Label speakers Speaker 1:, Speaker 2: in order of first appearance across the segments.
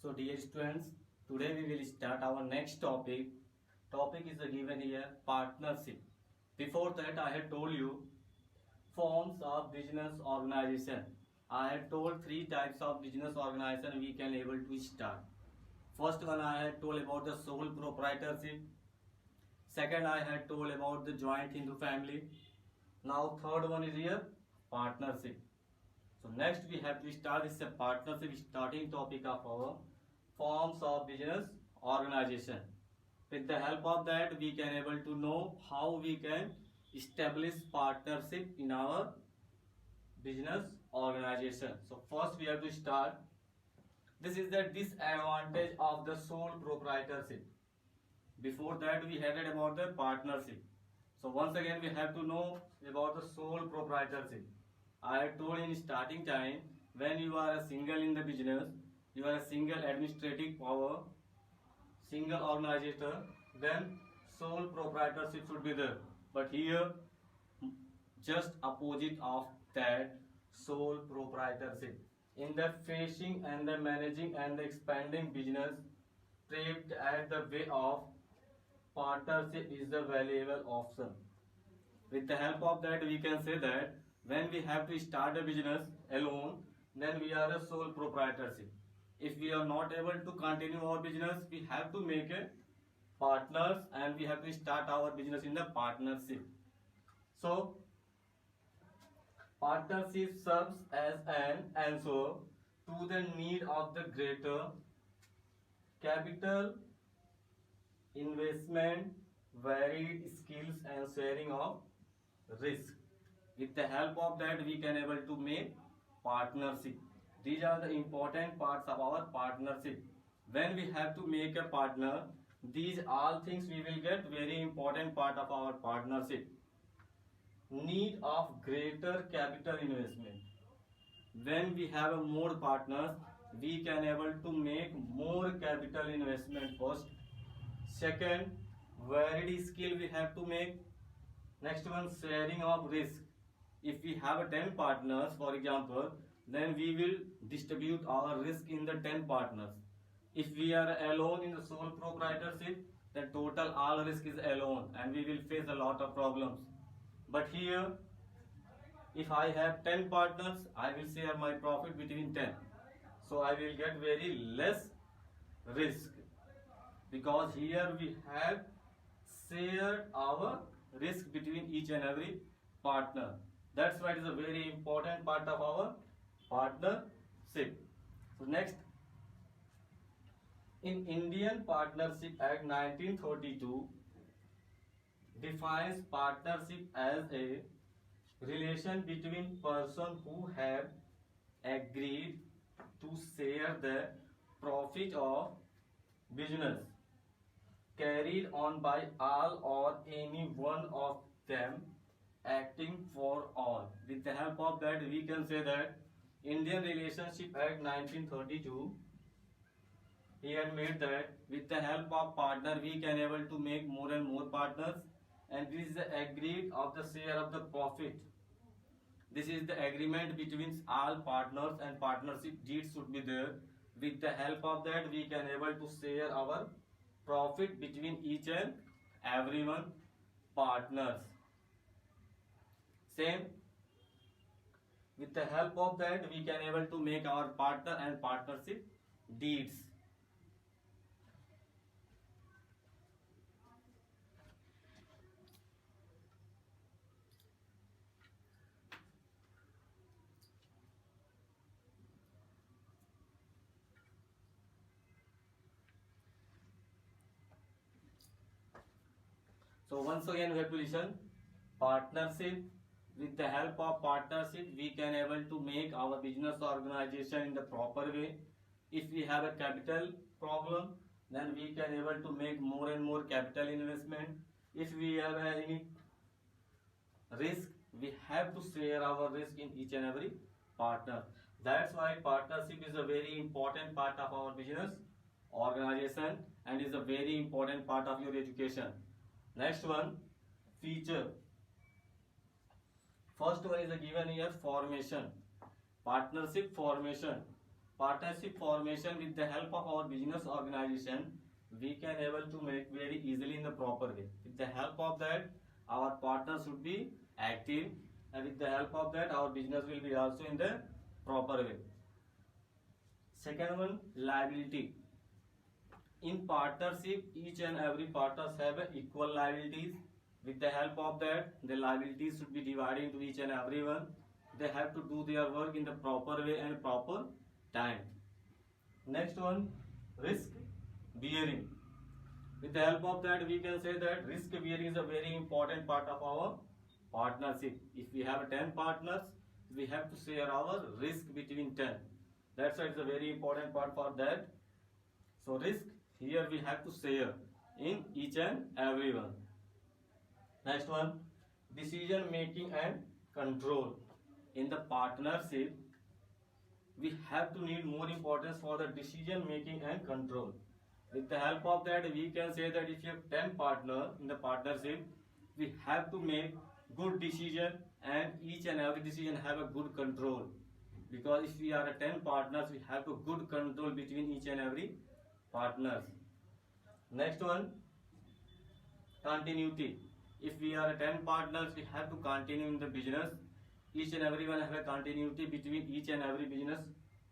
Speaker 1: So dear students, today we will start our next topic. Topic is given here, partnership. Before that I had told you forms of business organization. I had told three types of business organization we can able to start. First one I had told about the sole proprietorship. Second I had told about the joint Hindu family. Now third one is here, partnership. So next we have to start this partnership starting topic of our forms of business organization. With the help of that we can able to know how we can establish partnership in our business organization. So first we have to start. This is the disadvantage of the sole proprietorship. Before that we had it about the partnership. So once again we have to know about the sole proprietorship. I told in starting time, when you are a single in the business, you are a single administrative power, single organizer, then sole proprietorship should be there. But here, just opposite of that, sole proprietorship. In the facing and the managing and the expanding business, trade at the way of partnership is the valuable option. With the help of that, we can say that when we have to start a business alone, then we are a sole proprietorship. If we are not able to continue our business, we have to make a partners and we have to start our business in the partnership. So partnership serves as an answer to the need of the greater capital investment, varied skills and sharing of risk. With the help of that we can able to make partnership. These are the important parts of our partnership. When we have to make a partner, these all things we will get very important part of our partnership. Need of greater capital investment. When we have more partners, we can able to make more capital investment first. Second, varied skill we have to make. Next one, sharing of risk. If we have 10 partners, for example, then we will distribute our risk in the 10 partners. If we are alone in the sole proprietorship, then total all risk is alone and we will face a lot of problems. But here, if I have 10 partners, I will share my profit between 10. So I will get very less risk because here we have shared our risk between each and every partner. That's why it is a very important part of our partnership. So next, in Indian Partnership Act 1932 defines partnership as a relation between persons who have agreed to share the profit of business carried on by all or any one of them acting for all. With the help of that we can say that Indian Relationship Act 1932 he had made that with the help of partner we can able to make more and more partners, and this is the agreed of the share of the profit. This is the agreement between all partners and partnership deed should be there. With the help of that we can able to share our profit between each and everyone partners. Same, with the help of that we can able to make our partner and partnership deeds. So once again we have to listen. Partnership. With the help of partnership we can able to make our business organization in the proper way. If we have a capital problem, then we can able to make more and more capital investment. If we have any risk, we have to share our risk in each and every partner. That's why partnership is a very important part of our business organization and is a very important part of your education. Next one, feature. First one is given here, formation. Partnership formation. partnership formation with the help of our business organization, we can able to make very easily in the proper way. With the help of that, our partners should be active, and with the help of that, our business will be also in the proper way. Second one, liability. In partnership, each and every partners have equal liabilities. With the help of that, the liabilities should be divided into each and every one. They have to do their work in the proper way and proper time. Next one, risk bearing. With the help of that, we can say that risk bearing is a very important part of our partnership. If we have 10 partners, we have to share our risk between 10. That's why it's a very important part for that. So risk here we have to share in each and every one. Next one, decision making and control. In the partnership, we have to need more importance for the decision making and control. With the help of that, we can say that if you have 10 partners in the partnership, we have to make good decision, and each and every decision have a good control. Because if we are 10 partners, we have to good control between each and every partners. Next one, continuity. If we are 10 partners, we have to continue in the business. Each and everyone have a continuity between each and every business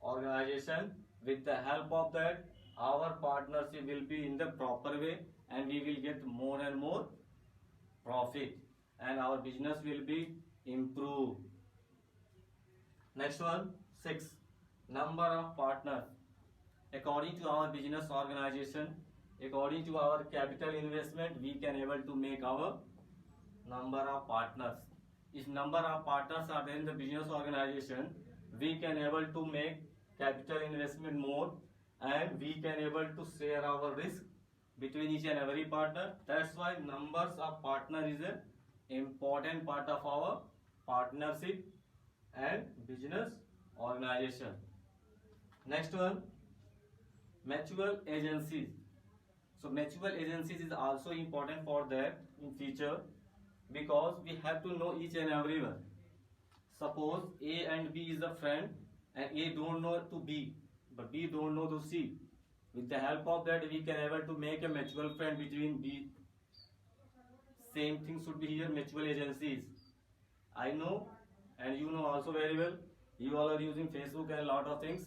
Speaker 1: organization. With the help of that, our partnership will be in the proper way, and we will get more and more profit, and our business will be improved. Next one, 6, number of partners. According to our business organization, according to our capital investment, we can able to make our number of partners. If number of partners are there in the business organization, we can able to make capital investment more, and we can able to share our risk between each and every partner. That's why numbers of partner is an important part of our partnership and business organization. Next one, mutual agencies. So mutual agencies is also important for that in future, because we have to know each and everyone. Suppose A and B is a friend, and A don't know to B, but B don't know to C. With the help of that, we can able to make a mutual friend between B. Same thing should be here, mutual agencies. I know, and you know also very well, you all are using Facebook and a lot of things.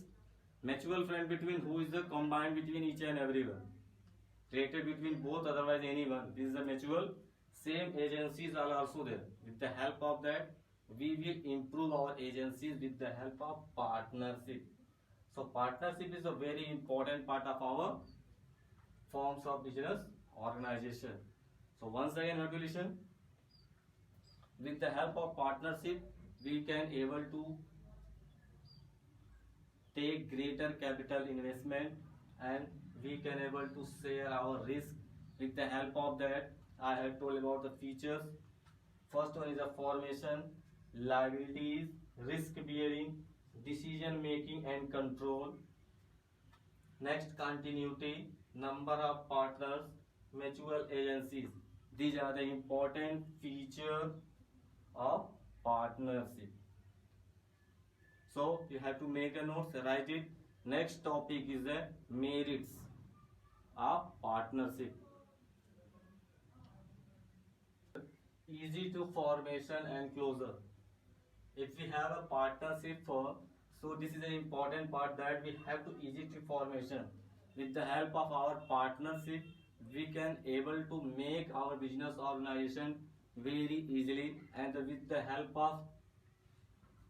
Speaker 1: Mutual friend between who is the combined between each and everyone, created between both, otherwise anyone. This is a mutual. Same agencies are also there. With the help of that, we will improve our agencies with the help of partnership. So partnership is a very important part of our forms of business organization. So once again, have to listen. With the help of partnership, we can able to take greater capital investment, and we can able to share our risk. With the help of that, I have told about the features. First one is a formation, liabilities, risk bearing, decision making and control. Next, continuity, number of partners, mutual agencies. These are the important features of partnership. So you have to make a note, write it. Next topic is the merits of partnership. Easy to formation and closure. If we have a partnership for, so this is an important part that we have to easy to formation. With the help of our partnership, we can able to make our business organization very easily, and with the help of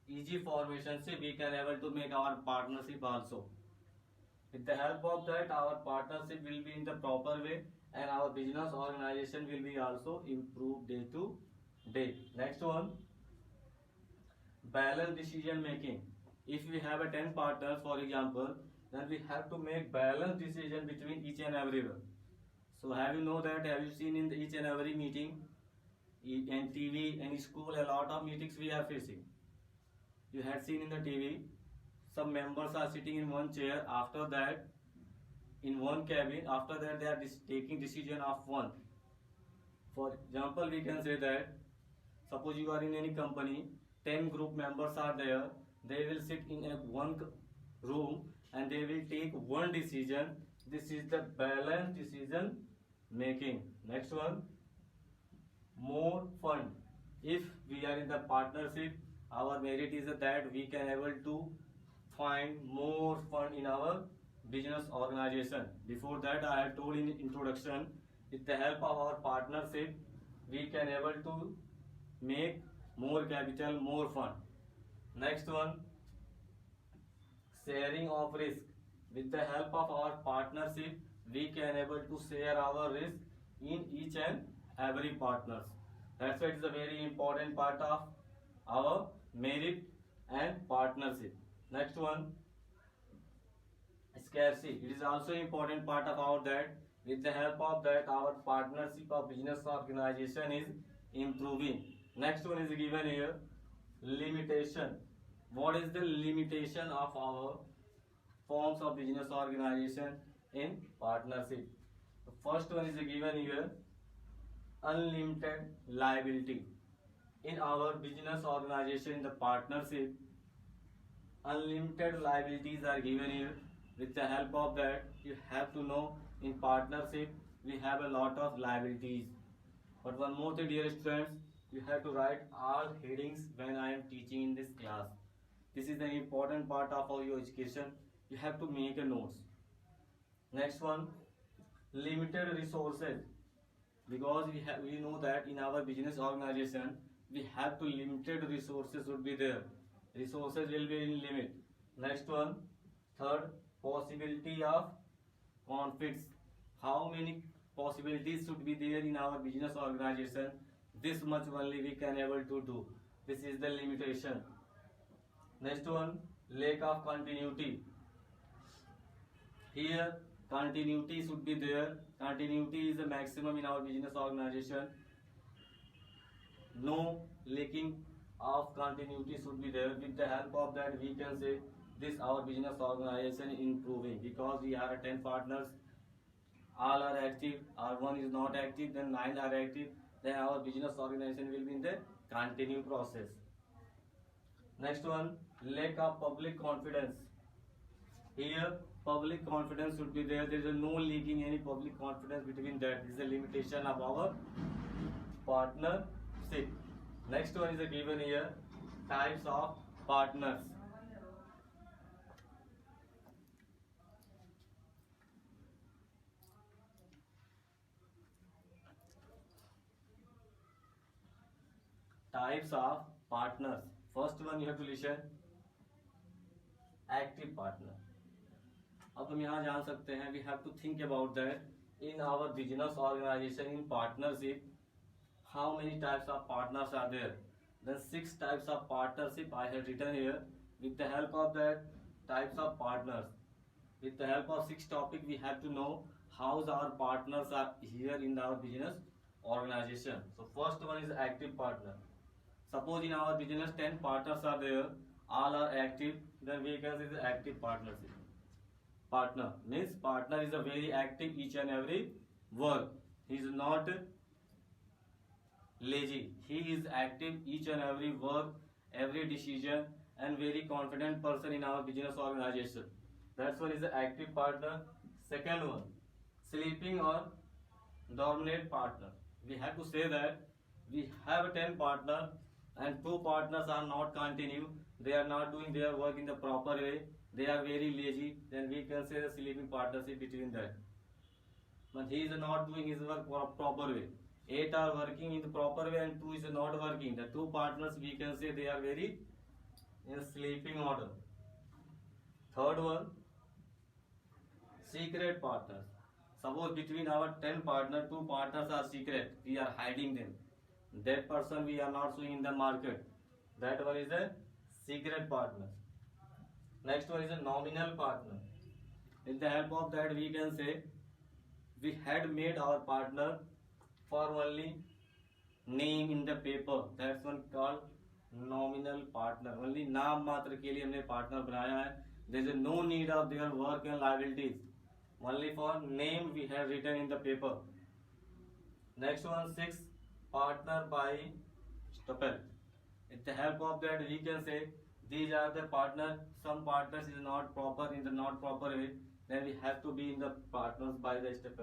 Speaker 1: easy formation, we can able to make our partnership also. With the help of that, our partnership will be in the proper way, and our business organization will be also improved day to day. Next one, balanced decision making. If we have a 10 partners, for example, then we have to make balanced decision between each and everyone. So have you know that, have you seen in each and every meeting, in TV, in school, a lot of meetings we are facing. You had seen in the TV, some members are sitting in one chair, after that in one cabin, after that they are taking decision of one. For example, we can say that, suppose you are in any company, 10 group members are there, they will sit in a one room, and they will take one decision. This is the balanced decision making. Next one, more fun. If we are in the partnership, our merit is that we can able to find more fun in our business organization. Before that, I have told in introduction, with the help of our partnership, we can able to make more capital, more fun. Next one, sharing of risk. With the help of our partnership, we can able to share our risk in each and every partners. That's why it's a very important part of our merit and partnership. Next one, scarcity. It is also important part of our that. With the help of that, our partnership of business organization is improving. Next one is given here, limitation. What is the limitation of our forms of business organization in partnership? The first one is given here, unlimited liability. In our business organization, in the partnership, unlimited liabilities are given here. With the help of that, you have to know in partnership we have a lot of liabilities. But one more thing, dear students, you have to write all headings when I am teaching in this class. This is the important part of your education. You have to make a notes. Next one, limited resources. Because we know that in our business organization we have to limited resources would be there. Resources will be in limit. Next one, third, possibility of conflicts. How many possibilities should be there in our business organization? This much only we can able to do. This is the limitation. Next one, lack of continuity. Here continuity should be there. Continuity is the maximum in our business organization. No lacking of continuity should be there. With the help of that, we can say this our business organization improving, because we are 10 partners, all are active, or one is not active, then 9 are active, then our business organization will be in the continue process. Next one, lack of public confidence. Here public confidence should be there. There is no leaking any public confidence between that. This is a limitation of our partnership. Next one is given here, types of partners. Types of partners. First one you have to listen, active partner. अब हम यहाँ जान सकते हैं, we have to think about that in our business organization in partnership, how many types of partners are there? Then 6 types of partnership I have written here. With the help of that types of partners, with the help of 6 topic, we have to know how our partners are here in our business organization. So first one is active partner. Suppose in our business 10 partners are there, all are active, then we can say the active partnership. Partner means partner is a very active each and every work. He is not lazy. He is active each and every work, every decision, and very confident person in our business organization. That's one is the active partner. Second one, sleeping or dominant partner. We have to say that we have 10 partners and 2 partners are not continue. They are not doing their work in the proper way. They are very lazy. Then we can say the sleeping partnership between that. But he is not doing his work proper way. 8 are working in the proper way and 2 is not working. The 2 partners we can say they are very in sleeping order. Third one, secret partners. Suppose between our 10 partners, 2 partners are secret. We are hiding them. That person we are not showing in the market. That one is a secret partner. Next one is a nominal partner. With the help of that, we can say we had made our partner for only name in the paper. That's one called nominal partner. Only नाम मात्र के लिए हमने partner बनाया है. There is no need of their work and liabilities. Only for name we have written in the paper. Next one, 6, partner by stipend. With the help of that, we can say these are the partner. Some partners is not proper in the not proper way, then we have to be in the partners by the step.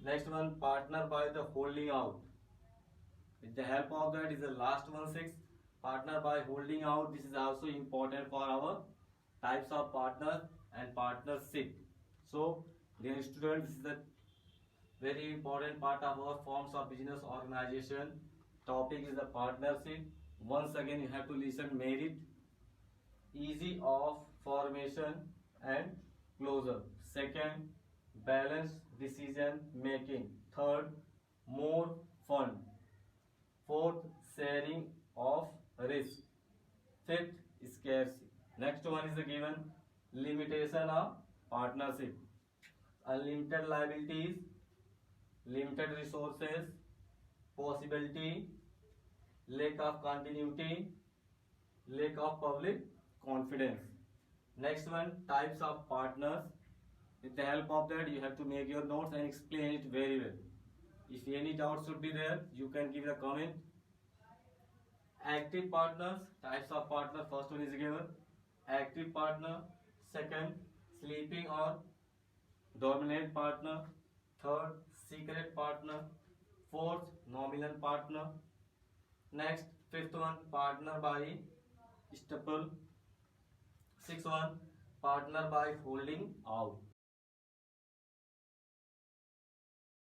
Speaker 1: Next one, partner by the holding out. With the help of that is the last one, 6, partner by holding out. This is also important for our types of partner and partnership. So dear students, this is the very important part of our forms of business organization. Topic is the partnership. Once again you have to listen. Merit, easy of formation and closure. Second, balanced decision making. Third, more fun. Fourth, sharing of risk. Fifth, scarcity. Next one is the given limitation of partnership. Unlimited liabilities, limited resources, possibility, lack of continuity, lack of public confidence. Next one, types of partners. With the help of that, you have to make your notes and explain it very well. If any doubt should be there, you can give a comment. Active partners, types of partner. First one is given active partner. Second, sleeping or dominant partner. Third, secret partner. Fourth, nominal partner. Next, fifth one, partner by staple. Sixth one, partner by holding out.